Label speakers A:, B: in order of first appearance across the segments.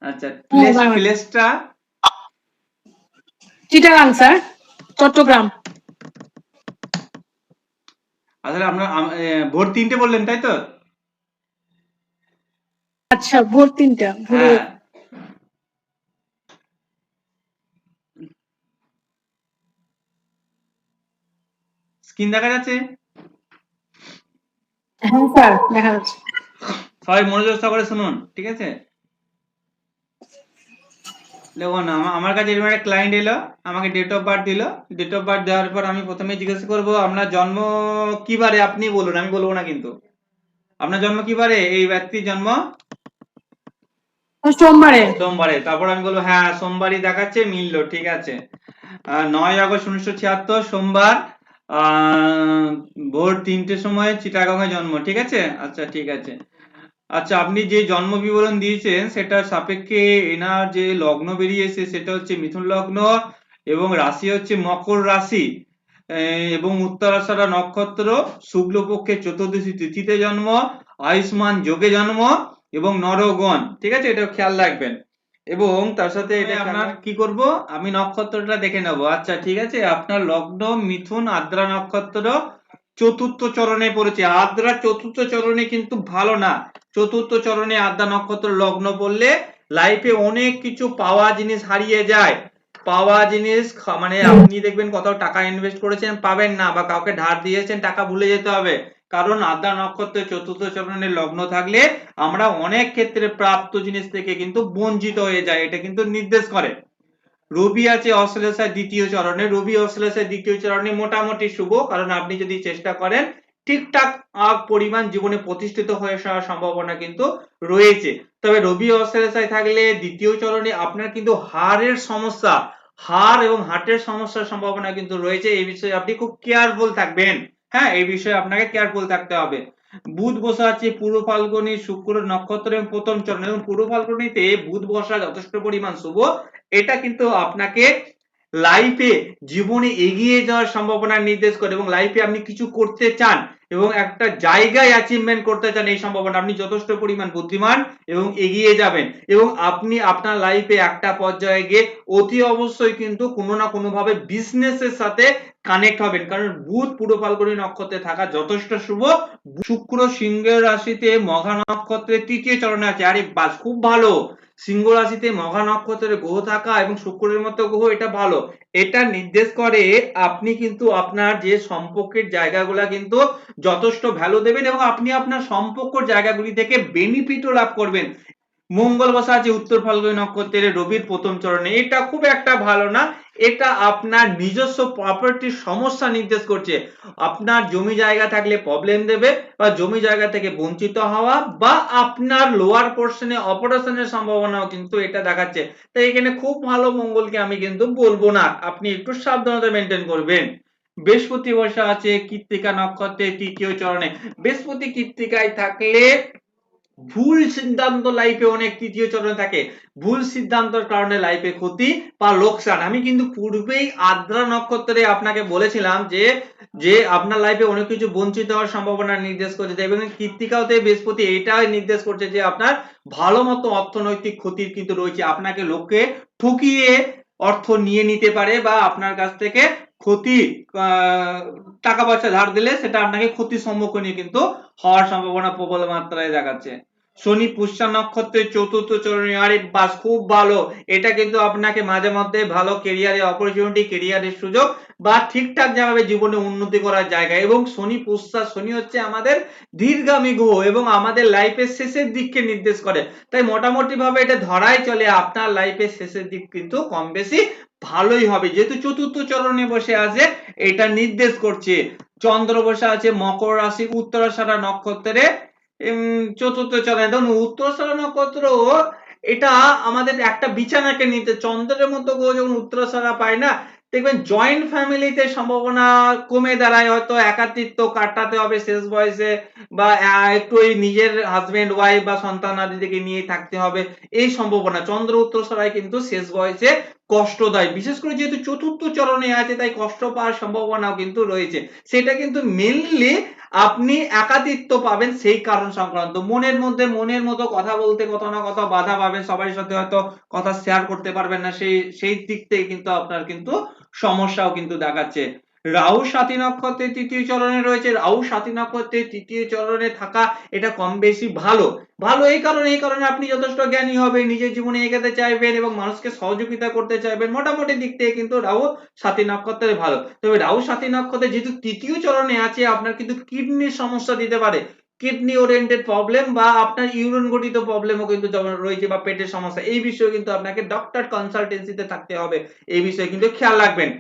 A: আচ্ছা,
B: হ্যাঁ, বাংলা।
A: প্লেসটা?
B: চিটাগাং স্যার, চট্টগ্রাম।
A: আসলে আপনার ভোর 3টে বললেন তাই তো?
B: আচ্ছা, ভোর 3টা, ভোরে।
A: হ্যাঁ, স্ক্রিন দেখা যাচ্ছে?
B: হ্যাঁ স্যার, দেখা যাচ্ছে।
A: সবাই মনোযোগ সহকারে শুনুন, ঠিক আছে? দেখুন, আমার কাছে এরকম একটা ক্লায়েন্ট এলো, আমাকে ডেট অফ বার্থ দিল। ডেট অফ বার্থ দেওয়ার পর আমি প্রথমে জিজ্ঞেস করব আপনার জন্ম কি বারে, আপনি বলুন, আমি বলবো না কিন্তু। আপনার জন্ম কি বারে? এই ব্যক্তির জন্ম
B: সোমবারে।
A: সোমবারে। তারপর আমি বলবো হ্যাঁ সোমবারই দেখাচ্ছে, মিললো, ঠিক আছে। 9 আগস্ট 1976 সোমবার, আহ, ভোর 3টের সময় চিটাগাংয়ে জন্ম, ঠিক আছে। আচ্ছা, ঠিক আছে। আচ্ছা, আপনি যে জন্ম বিবরণ দিয়েছেন সেটার সাপেক্ষে এনার যে লগ্ন বেরিয়েছে সেটা হচ্ছে মিথুন লগ্ন, এবং রাশি হচ্ছে মকর রাশি, এবং উত্তরাষাঢ়া নক্ষত্র, শুক্লপক্ষের চতুর্দশী তিথিতে জন্ম, আয়ুষ্মান যোগে জন্ম, এবং নরগণ, ঠিক আছে, এটা খেয়াল রাখবেন। এবং তার সাথে এটা আপনার কি করব, আমি নক্ষত্রটা দেখে নেব। আচ্ছা, ঠিক আছে, আপনার লগ্ন মিথুন আদ্রা নক্ষত্র চতুর্থ চরণে পড়েছে। আদ্রা চতুর্থ চরণে কিন্তু ভালো না। চতুর্থ চরণে আদ্রা নক্ষত্র লগ্ন পড়লে লাইফে অনেক কিছু পাওয়া জিনিস হারিয়ে যায়। পাওয়া জিনিস মানে আপনি দেখবেন কোথাও টাকা ইনভেস্ট করেছেন পাবেন না, বা কাউকে ধার দিয়েছেন টাকা ভুলে যেতে হবে। কারণ আদ্রা নক্ষত্রের চতুর্থ চরণে লগ্ন থাকলে আমরা অনেক ক্ষেত্রে প্রাপ্ত জিনিস থেকে কিন্তু বঞ্চিত হয়ে যাই, এটা কিন্তু নির্দেশ করে। রবি আছে অশ্লেষার দ্বিতীয় চরণে, রবি অশ্লেষার দ্বিতীয় চরণে মোটামুটি শুভ, কারণ আপনি যদি চেষ্টা করেন ঠিকঠাক পরিমাণ জীবনে প্রতিষ্ঠিত হয়ে আসার সম্ভাবনা কিন্তু রয়েছে। তবে রবি অশ্লেষায় থাকলে দ্বিতীয় চরণে আপনার কিন্তু হাড়ের সমস্যা, হাড় এবং হার্টের সমস্যার সম্ভাবনা কিন্তু রয়েছে। এই বিষয়ে আপনি খুব কেয়ারফুল থাকবেন। হ্যাঁ, এই বিষয়ে আপনাকে কেয়ারফুল থাকতে হবে। বুধ বসা আছে পূর্ব ফাল্গুনী শুক্র নক্ষত্র এবং প্রথম চরণ, এবং পূর্ব ফাল্গুনীতে বুধ বসা যথেষ্ট পরিমাণ শুভ। এটা কিন্তু আপনাকে লাইফে জীবনে এগিয়ে যাওয়ার সম্ভাবনা নির্দেশ করে, এবং লাইফে আপনি কিছু করতে চান এবং একটা জায়গায় অ্যাচিভমেন্ট করতে চান, এই সম্ভাবনা। আপনি যথেষ্ট পরিমাণ বুদ্ধিমান এবং এগিয়ে যাবেন, এবং আপনি আপনার লাইফে একটা পর্যায়ে গিয়ে অতি অবশ্যই কিন্তু কোনো না কোনো ভাবে বিজনেসের সাথে কানেক্ট হবেন, কারণ বুধ পূর্ব ফাল্গুনী নক্ষত্রে থাকা যথেষ্ট শুভ। শুক্র সিংহ রাশিতে মঘা নক্ষত্রের তৃতীয় চরণে আছে। আরে বাস, খুব ভালো। সিংহ রাশিতে মঘা নক্ষত্রের গ্রহ থাকা এবং শুক্রের মতো গ্রহ, এটা ভালো। এটা নির্দেশ করে আপনি কিন্তু আপনার যে সম্পর্কের জায়গাগুলা কিন্তু যথেষ্ট ভ্যালু দেবেন, এবং আপনি আপনার সম্পর্কের জায়গাগুলি থেকে বেনিফিটও লাভ করবেন। মঙ্গল বসা আছে উত্তর ফাল্গুনী নক্ষত্রের রবির প্রথম চরণে, এটা খুব একটা ভালো না। এটা আপনার নিজস্ব প্রপার্টির সমস্যা নির্দেশ করছে। আপনার জমি জায়গা থাকলে প্রবলেম দেবে, বা জমি জায়গা থেকে বঞ্চিত হওয়া, বা আপনার লোয়ার পোর্শনে অপারেশনের সম্ভাবনাও কিন্তু এটা দেখাচ্ছে। তাই এখানে খুব ভালো মঙ্গলকে আমি কিন্তু বলবো না, আপনি একটু সাবধানতা মেনটেন করবেন। বৃহস্পতি বসা আছে কৃত্তিকা নক্ষত্রের তৃতীয় চরণে। বৃহস্পতি কৃত্তিকায় থাকলে ভুল সিদ্ধান্ত লাইফে অনেক তৃতীয় চরণে থাকে। ভুল সিদ্ধান্তের কারণে লাইফে ক্ষতি বা লোকসান। আমি কিন্তু পূর্বেই আদ্রা নক্ষত্রে আপনাকে বলেছিলাম যে যে আপনার লাইফে অনেক কিছু বঞ্চিত হওয়ার সম্ভাবনা নির্দেশ করছে, এবং কৃত্তিকাতে বৃহস্পতি এটাই নির্দেশ করছে যে আপনার ভালো মতো অর্থনৈতিক ক্ষতির কিন্তু রয়েছে। আপনাকে লোককে ঠকিয়ে অর্থ নিয়ে নিতে পারে, বা আপনার কাছ থেকে ক্ষতি, টাকা পয়সা ধার দিলে সেটা আপনাকে ক্ষতির সম্মুখীন কিন্তু হওয়ার সম্ভাবনা প্রবল মাত্রায় দেখাচ্ছে। শনি পুষ্যা নক্ষত্রের চতুর্থ চরণে, আরে বাস, খুব ভালো। এটা কিন্তু আপনাকে মাঝে মধ্যে ভালো কেরিয়ারের অপরচুনিটি, কেরিয়ারের সুযোগ, বা ঠিকঠাক ভাবে জীবনে উন্নতি করার জায়গা। এবং শনি পুষ্যা, শনি হচ্ছে আমাদের ধীরগামী গ্রহ এবং আমাদের লাইফের শেষের দিককে নির্দেশ করে। তাই মোটামুটি ভাবে এটা ধরাই চলে আপনার লাইফের শেষের দিক কিন্তু কম বেশি ভালোই হবে, যেহেতু চতুর্থ চরণে বসে আছে। এটা নির্দেশ করছে। চন্দ্র বসে আছে মকর রাশি উত্তরাষাঢ়া নক্ষত্রে চতুর্থ চরণে। দেখুন, উত্তরাষাঢ়া নক্ষত্র এটা আমাদের একটা বিছানাকে নিতে, চন্দ্রের মতো গ্রহ যখন উত্তরাষাঢ়া পায় না, দেখবেন জয়েন্ট ফ্যামিলিতে সম্ভাবনা কমে দাঁড়ায়, হয়তো একাকিত্ব কাটাতে হবে শেষ বয়সে, বা একটু ওই নিজের হাজবেন্ড ওয়াইফ বা সন্তান আদিকে নিয়ে থাকতে হবে, এই সম্ভাবনা। চন্দ্র উত্তরাষাঢ়ায় কিন্তু শেষ বয়সে কষ্ট দেয়, বিশেষ করে যেহেতু চতুর্থ চরণে আছে, তাই কষ্ট পাওয়ার সম্ভাবনাও কিন্তু রয়েছে। সেটা কিন্তু মেনলি আপনি একাকিত্ব পাবেন সেই কারণ সংক্রান্ত, মনের মধ্যে মনের মতো কথা বলতে কত না কত বাধা পাবেন, সবার সাথে হয়তো কথা শেয়ার করতে পারবেন না, সেই দিক থেকে কিন্তু আপনার কিন্তু সমস্যাও কিন্তু দেখাচ্ছে। রাহু সাথী নক্ষত্রের তৃতীয় চরণে রয়েছে, রাহু সাথী নক্ষত্রের তৃতীয় চরণে থাকা এটা কম বেশি ভালো। ভালো এই কারণে আপনি যথেষ্ট জ্ঞানী হবেন, নিজের জীবনে এগোতে চাইবেন এবং মানুষকে সহযোগিতা করতে চাইবেন, মোটামুটি দিক থেকে কিন্তু রাহু সাথী নক্ষত্রে ভালো। তবে রাহু সাথী নক্ষত্রে যেহেতু তৃতীয় চরণে আছে, আপনার কিন্তু কিডনির সমস্যা দিতে পারে, কিডনি ওরিয়েন্টেড প্রবলেম বা আপনার ইউরিন গঠিত প্রবলেমও কিন্তু রয়েছে, বা পেটের সমস্যা, এই বিষয়ে কিন্তু আপনাকে ডক্টর কনসালটেন্সিতে থাকতে হবে, এই বিষয়ে কিন্তু খেয়াল রাখবেন।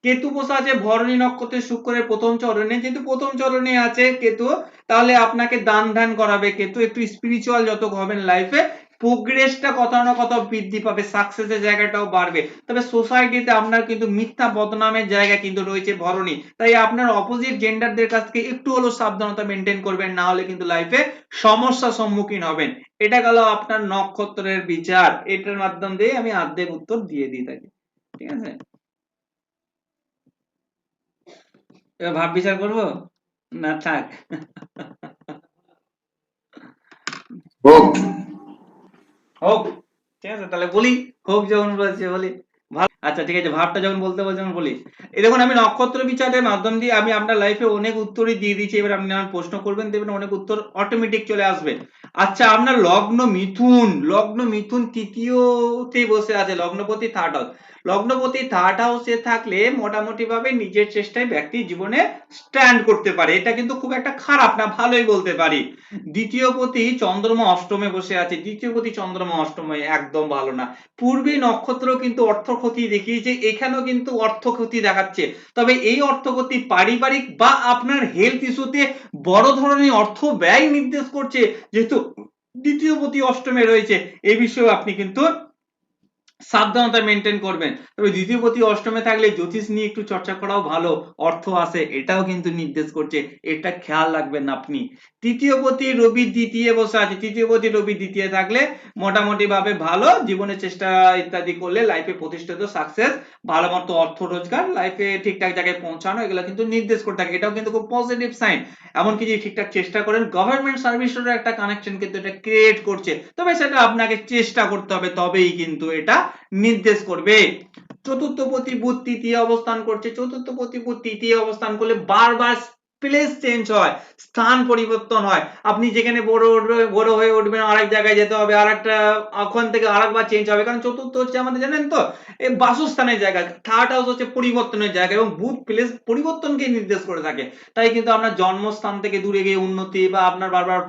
A: কেতু বসে আছে ভরণী নক্ষত্রের শুক্রের প্রথম চরণে, যেহেতু প্রথম চরণে আছে কেতু, তাহলে আপনাকে দান ধ্যান করাবে কেতু, একটু স্পিরিচুয়াল যত হবেন লাইফে, প্রোগ্রেসটা কত না কত বৃদ্ধি পাবে, সাকসেসের জায়গাটাও বাড়বে। তবে সোসাইটিতে আপনার কিন্তু মিথ্যা বদনামের জায়গা কিন্তু রয়েছে ভরণী, তাই আপনার অপোজিট জেন্ডারদের কাছ থেকে একটু হলেও সাবধানতা মেনটেন করবেন, না হলে কিন্তু লাইফে সমস্যার সম্মুখীন হবেন। এটা গেল আপনার নক্ষত্রের বিচার, এটার মাধ্যম দিয়ে আমি অর্ধেক উত্তর দিয়ে দিই থাকি, ঠিক আছে। এবার ভাব বিচার করবো না থাক?
C: হোক।
A: হোক, ঠিক আছে, তাহলে বলি, হোক যখন বলছে বলি। ভালো, আচ্ছা ঠিক আছে, ভাবটা যখন বলতে বলছে যখন বলি। এই দেখুন, আমি নক্ষত্র বিচারের মাধ্যম দিয়ে আমি আপনার লাইফে অনেক উত্তরই দিয়ে দিচ্ছি, এবার আপনি আমার প্রশ্ন করবেন, দেখবেন অনেক উত্তর অটোমেটিক চলে আসবে। আচ্ছা, আপনার লগ্ন মিথুন, লগ্ন মিথুন তৃতীয়তে বসে আছে, লগ্নপতি থার্ড হাউস, লগ্নপতি থার্ড হাউসে থাকলে মোটামুটি ভাবে নিজের চেষ্টায় ব্যক্তি জীবনে স্ট্যান্ড করতে পারে, এটা কিন্তু খুব একটা খারাপ না, ভালোই বলতে পারি। দ্বিতীয়পতি চন্দ্রমা অষ্টমে বসে আছে, দ্বিতীয়পতি চন্দ্রমা অষ্টমে একদম ভালো না। পূর্বে নক্ষত্র কিন্তু অর্থ ক্ষতি দেখিয়েছে, এখানেও কিন্তু অর্থ ক্ষতি দেখাচ্ছে। তবে এই অর্থ ক্ষতি পারিবারিক বা আপনার হেলথ ইস্যুতে বড় ধরনের অর্থ ব্যয় নির্দেশ করছে, যেহেতু দ্বিতীয়পতি অষ্টমে রয়েছে, এই বিষয়ে আপনি কিন্তু সাবধানতা মেনটেন করবেন। তবে দ্বিতীয়পতি অষ্টমে থাকলে জ্যোতিষ নিয়ে একটু চর্চা করাও ভালো, অর্থ আসে এটাও কিন্তু নির্দেশ করছে, এটা খেয়াল রাখবেন আপনি। তৃতীয়পতি রবি দ্বিতীয় বসে আছে, তৃতীয়পতি রবি দ্বিতীয় থাকলে মোটামুটি ভাবে ভালো, জীবনের চেষ্টা ইত্যাদি করলে লাইফে প্রতিষ্ঠিত সাকসেস, ভালো মতো অর্থ রোজগার, লাইফে ঠিকঠাক জায়গায় পৌঁছানো, এগুলো কিন্তু নির্দেশ করে থাকে, এটাও কিন্তু খুব পজিটিভ সাইন। এমনকি যদি ঠিকঠাক চেষ্টা করেন, গভর্নমেন্ট সার্ভিসেরও একটা কানেকশন কিন্তু এটা ক্রিয়েট করছে, তবে সেটা আপনাকে চেষ্টা করতে হবে, তবেই কিন্তু এটা নির্দেশ করবে। চতুর্থপতি বুধ তৃতীয় অবস্থান করছে, চতুর্থপতি বুধ তৃতীয় অবস্থান করলে বারবার প্লেস চেঞ্জ হয়, স্থান পরিবর্তন হয়, আপনি যেখানে বড় হয়ে উঠবেন আরেক জায়গায় যেতে হবে, আরেকটা ওখান থেকে আরেকবার চেঞ্জ হবে, কারণ চতুর্থ হচ্ছে আমাদের জানেন তো এই বাসস্থানের জায়গা, থার্ড হাউস হচ্ছে পরিবর্তনের জায়গা, এবং বুধ প্লেস পরিবর্তনকে নির্দেশ করে থাকে। তাই কিন্তু আপনার জন্মস্থান থেকে দূরে গিয়ে উন্নতি, বা আপনার বারবার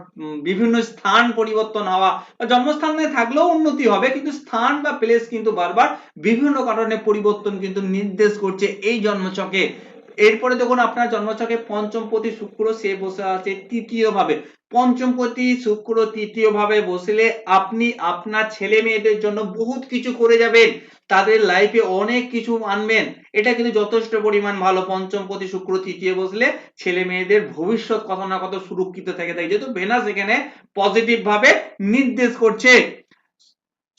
A: বিভিন্ন স্থান পরিবর্তন হওয়া, বা জন্মস্থানে থাকলেও উন্নতি হবে, কিন্তু স্থান বা প্লেস কিন্তু বারবার বিভিন্ন কারণে পরিবর্তন কিন্তু নির্দেশ করছে এই জন্মছকে। এরপরে দেখুন, আপনার জন্মছকে পঞ্চমপতি শুক্র সে বসে আছে তৃতীয় ভাবে, পঞ্চমপতি শুক্র তৃতীয় ভাবে বসলে আপনি আপনার ছেলে মেয়েদের জন্য বহুত কিছু করে যাবেন, তাদের লাইফে অনেক কিছু আনবেন, এটা কিন্তু যথেষ্ট পরিমাণ ভালো। পঞ্চমপতি শুক্র তৃতীয় বসলে ছেলে মেয়েদের ভবিষ্যৎ কত না কত সুরক্ষিত থেকে থাকে, যেহেতু ভেনাস এখানে পজিটিভ ভাবে নির্দেশ করছে।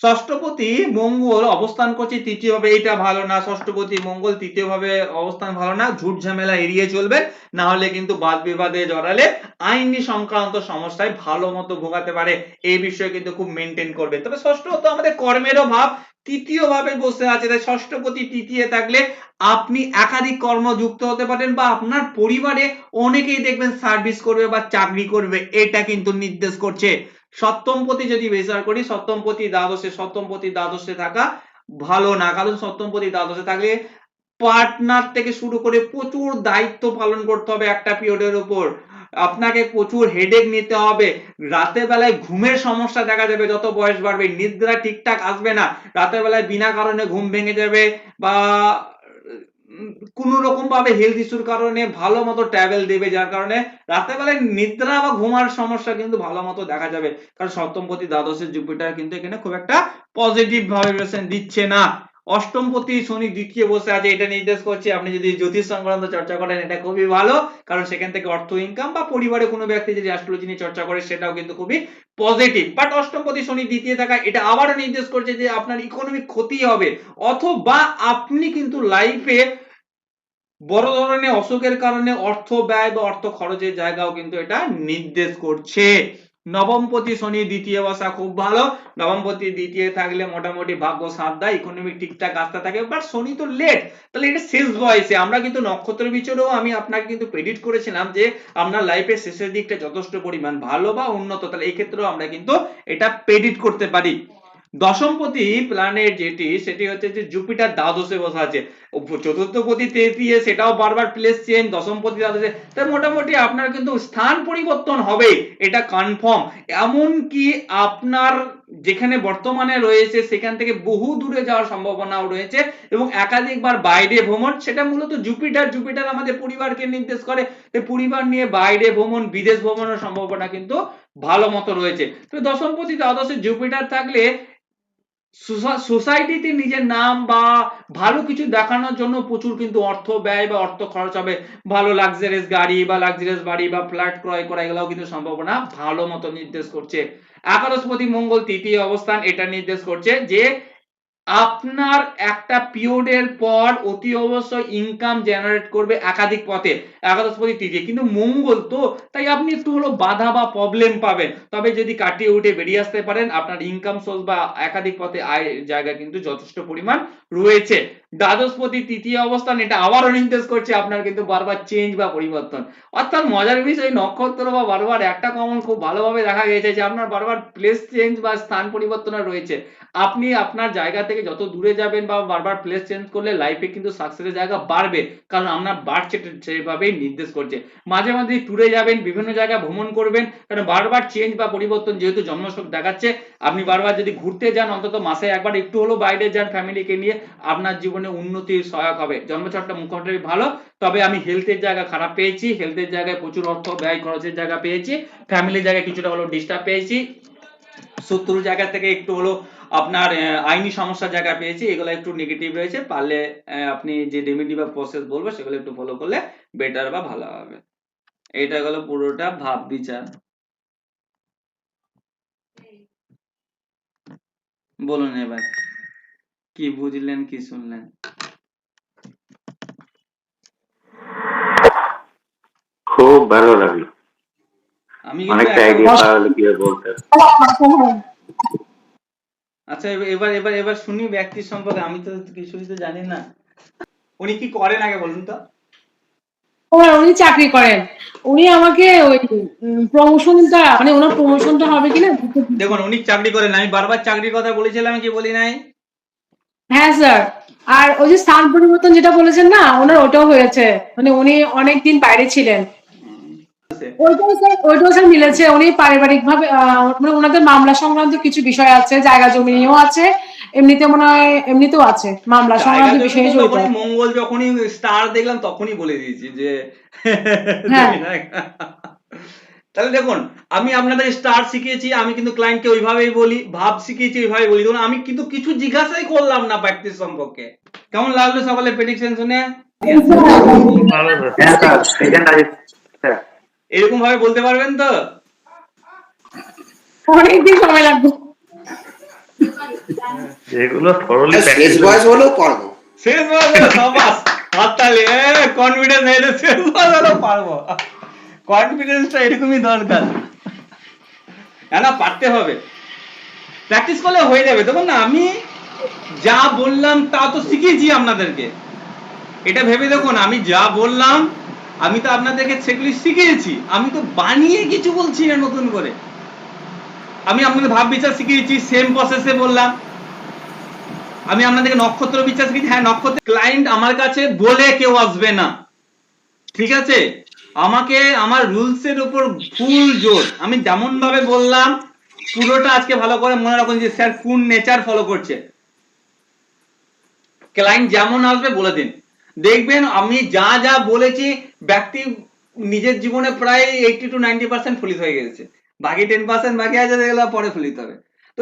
A: ষষ্ঠপতি মঙ্গল অবস্থান করছে তৃতীয় ভাবে, এটা ভালো না, ষষ্ঠপতি মঙ্গল তৃতীয় ভাবে অবস্থান ভালো না, ঝুট ঝামেলা এড়িয়ে চলবেন, না হলে কিন্তু বাদ বিবাদে জড়ালে আইনি সংক্রান্ত সমস্যায় ভালো মতো ভোগাতে পারে, এই বিষয়ে কিন্তু খুব মেনটেন করবে। তবে ষষ্ঠত আমাদের কর্মেরও ভাব তৃতীয় ভাবে বসে আছে, তাই ষষ্ঠপতি তৃতীয় থাকলে আপনি একাধিক কর্ম যুক্ত হতে পারেন, বা আপনার পরিবারে অনেকেই দেখবেন সার্ভিস করবে বা চাকরি করবে, এটা কিন্তু নির্দেশ করছে। সপ্তমপতি যদি বিচার করি, সপ্তমপতি দ্বাদশে থাকা ভালো না, কারণ সপ্তমপতি দ্বাদশে থাকলে পার্টনার থেকে শুরু করে প্রচুর দায়িত্ব পালন করতে হবে একটা পিরিয়ডের উপর, আপনাকে প্রচুর হেডেক নিতে হবে, রাতের বেলায় ঘুমের সমস্যা দেখা যাবে, যত বয়স বাড়বে নিদ্রা ঠিকঠাক আসবে না, রাতের বেলায় বিনা কারণে ঘুম ভেঙে যাবে, বা কোন রকম ভাবে হেলথ ইস্যুর কারণে ভালো মতো ট্রাভেল দেবে, যার কারণে রাতের বেলায় নিদ্রা বা ঘুমার সমস্যা কিন্তু ভালো মতো দেখা যাবে, কারণ সপ্তমপতি দ্বাদশের জুপিটার কিন্তু এখানে খুব একটা পজিটিভ ভাইব্রেশন দিচ্ছে না। অষ্টমপতি শনি দ্বিতীয় বসে আছে, এটা নির্দেশ করছে আপনি যদি জ্যোতিষ সংক্রান্ত চর্চা করেন এটা খুবই ভালো, কারণ সেখান থেকে অর্থ ইনকাম, বা পরিবারে কোনো ব্যক্তি যদি অ্যাস্ট্রোলজি নিয়ে চর্চা করে সেটাও কিন্তু খুবই পজিটিভ। বাট অষ্টমপতি শনি দ্বিতীয় থাকা এটা আবারও নির্দেশ করছে যে আপনার ইকোনমিক ক্ষতি হবে, অথবা আপনি কিন্তু লাইফে বড় ধরনের অসুখের কারণে অর্থ ব্যয় বা অর্থ খরচের জায়গাও কিন্তু এটা নির্দেশ করছে। নবমপতি শনি দ্বিতীয় অবস্থা খুব ভালো, নবমপতি দ্বিতীয় থাকলে মোটামুটি ভাগ্য সাথ দেয়, ইকোনমিক ঠিকঠাক আসতে থাকে, বাট শনি তো লেট, তাহলে এটা শেষ বয়সে। আমরা কিন্তু নক্ষত্র বিচরেও আমি আপনাকে কিন্তু প্রেডিক্ট করেছিলাম যে আপনার লাইফের শেষের দিকটা যথেষ্ট পরিমাণ ভালো বা উন্নত, তাহলে এই ক্ষেত্রেও আমরা কিন্তু এটা প্রেডিক্ট করতে পারি। দশমপতি প্ল্যানেট যেটি সেটি হচ্ছে যে জুপিটার দ্বাদশে বসে আছে, চতুর্থপতি তৃতীয় সেটাও বারবার প্লেস চেঞ্জ, দশমপতি দ্বাদশে, তাই মোটামুটি আপনার কিন্তু স্থান পরিবর্তন হবে, এটা কনফার্ম। এমনকি আপনার যেখানে বর্তমানে রয়েছে সেখান থেকে বহু দূরে যাওয়ার সম্ভাবনাও রয়েছে এবং একাধিকবার বাইরে ভ্রমণ, সেটা মূলত জুপিটার আমাদের পরিবারকে নির্দেশ করে, পরিবার নিয়ে বাইরে ভ্রমণ, বিদেশ ভ্রমণের সম্ভাবনা কিন্তু ভালো মতো রয়েছে। তো দশমপতি দ্বাদশে জুপিটার থাকলে সোসাইটিতে নিজের নাম বা ভালো কিছু দেখানোর জন্য প্রচুর কিন্তু অর্থ ব্যয় বা অর্থ খরচ হবে, ভালো লাক্সারিয়াস গাড়ি বা লাক্সারিয়াস বাড়ি বা ফ্ল্যাট ক্রয় করা, এগুলোও কিন্তু সম্ভাবনা ভালো মতো নির্দেশ করছে। একাদশপতি মঙ্গল তৃতীয় অবস্থান, এটা নির্দেশ করছে যে আপনার একটা পিরিয়ডের পর অতি অবশ্যই ইনকাম জেনারেট করবে একাধিক পথে, একাদশপতি তৃতীয়, কিন্তু মঙ্গল তো, তাই আপনি একটু হলো বাধা বা প্রবলেম পাবেন, তবে যদি কাটিয়ে উঠে বেরিয়ে আসতে পারেন আপনার ইনকাম সোর্স বা একাধিক পথে আয় জায়গা কিন্তু যথেষ্ট পরিমাণ রয়েছে। দ্বাদশপতি তৃতীয় অবস্থান, এটা আবারও নির্দেশ করছে আপনার কিন্তু বারবার চেঞ্জ বা পরিবর্তন, অর্থাৎ মজার বিষয় নক্ষত্র বা বারবার একটা কমন খুব ভালোভাবে দেখা গেছে যে আপনার বারবার প্লেস চেঞ্জ বা স্থান পরিবর্তন রয়েছে। আপনি আপনার জায়গা থেকে যত দূরে যাবেন বা বারবার প্লেস চেঞ্জ করলে লাইফে কিন্তু সাকসেসের জায়গা বাড়বে, কারণ আপনার বাড়ছে সেভাবেই নির্দেশ করছে। মাঝে মাঝে ট্যুরে যাবেন, বিভিন্ন জায়গায় ভ্রমণ করবেন, কারণ বারবার চেঞ্জ বা পরিবর্তন যেহেতু জন্মছক দেখাচ্ছে, আপনি বারবার যদি ঘুরতে যান অন্তত মাসে একবার একটু হলো বাইরে যান ফ্যামিলিকে নিয়ে, আপনার জীবনে উন্নতির সহায়ক হবে। জন্মছকটা মুখ্যমন্ত্রী ভালো, তবে আমি হেলথের জায়গা খারাপ পেয়েছি, হেলথের জায়গায় প্রচুর অর্থ ব্যয় খরচের জায়গা পেয়েছি, ফ্যামিলির জায়গায় কিছুটা হলো ডিস্টার্ব পেয়েছি, শত্রুর জায়গা থেকে একটু হলো আপনার আইনি সমস্যার জায়গা পেয়েছি, এগুলো একটু নেগেটিভ রয়েছে, পারলে আপনি যে রেমেডি বা প্রসেস বলবো সেগুলো একটু ফলো করলে বেটার বা ভালো হবে। এটা হলো পুরোটা ভাব বিচার। বলুন এবার কি বুঝলেন, কি শুনলেন?
C: খুব ভালো লাগলো,
A: আমি কিন্তু
C: অনেকটা আইডিয়া পাওয়া গেল কি বলতে।
A: আচ্ছা এবার এবার এবার শুনি ব্যক্তির সম্পর্কে, আমি তো কিছুই তো জানি না, উনি কি করেন আগে বলুন তো।
B: উনি চাকরি করেন। উনি আমাকে ওই প্রমোশনটা মানে ওনার প্রমোশনটা হবে কিনা
A: দেখুন উনি চাকরি করেন, আমি বারবার চাকরির কথা বলেছিলাম কি বলি নাই?
B: হ্যাঁ স্যার। আর ওই যে স্থান পরিবর্তন যেটা বলেছেন না, ওনার ওটাও হয়েছে, মানে উনি অনেকদিন বাইরে ছিলেন। ওইটাও স্যার মিলেছে। উনি পারিবারিক ভাবে মানে ওনাদের মামলা সংক্রান্ত কিছু বিষয় আছে, জায়গা জমি নিয়েও আছে, এমনিতে মনে হয় এমনিতেও আছে, মামলা
A: জায়গা
B: সংক্রান্ত
A: জমি
B: বিষয়ে
A: তো
B: জড়িত
A: তখনই
B: আছে।
A: মঙ্গল যখনই স্টার দেখলাম তখনই বলে দিয়েছি যে
B: হ্যাঁ
A: জমি না। তাহলে দেখুন আমি আপনাদের স্টার শিখিয়েছি, আমি কিন্তু ক্লায়েন্টকে ওইভাবেই বলি, ভাব শিখিয়েছি ওইভাবেই বলি, দেখুন আমি কিন্তু কিছু জিজ্ঞাসাই করলাম না ব্যক্তির সম্পর্কে। কেমন লাগলো সকলের প্রেডিকশন শুনে?
C: হ্যাঁ স্যার, সেকেন্ড স্যার।
A: এরকম ভাবে বলতে পারবেন তো?
B: অনেকদিন সময় লাগবে।
D: যেগুলো থরলি
C: শেষ
D: প্র্যাকটিস
C: বয়স হলেও পারবো।
A: শেষ বয়স সবাস হাততালি, কনফিডেন্স এলে শেষ বয়স হলেও পারবো, কনফিডেন্সটা এরকমই দরকার, না পারতে হবে, প্র্যাকটিস করলে হয়ে যাবে। দেখুন না আমি যা বললাম তা তো শিখিয়েছি আপনাদেরকে, এটা ভেবে দেখুন আমি যা বললাম আমি তো আপনাদেরকে সেগুলি শিখিয়েছি, আমি তো বানিয়ে কিছু বলছি না নতুন করে, আমি আপনাদের ভাব বিচার শিখিয়েছি সেম প্রসেসে বললাম, আমি আপনাদেরকে নক্ষত্র বিচার শিখিয়েছি, হ্যাঁ নক্ষত্র ক্লায়েন্ট আমার কাছে বলে কেউ আসবে না, ঠিক আছে, আমাকে আমার রুলস এর উপর ফুল জোর, আমি যেমন ভাবে বললাম পুরোটা আজকে ভালো করে মনে রাখুন যে স্যার কোন নেচার ফলো করছে, ক্লায়েন্ট যেমন আসবে বলে দিন, দেখবেন আমি যা যা বলেছি ব্যক্তি নিজের জীবনে প্রায় 80 to 90% ফলিত হয়ে গেছে, বাকি 10% বাকি আছে যেগুলো পরে ফলিত হবে। তো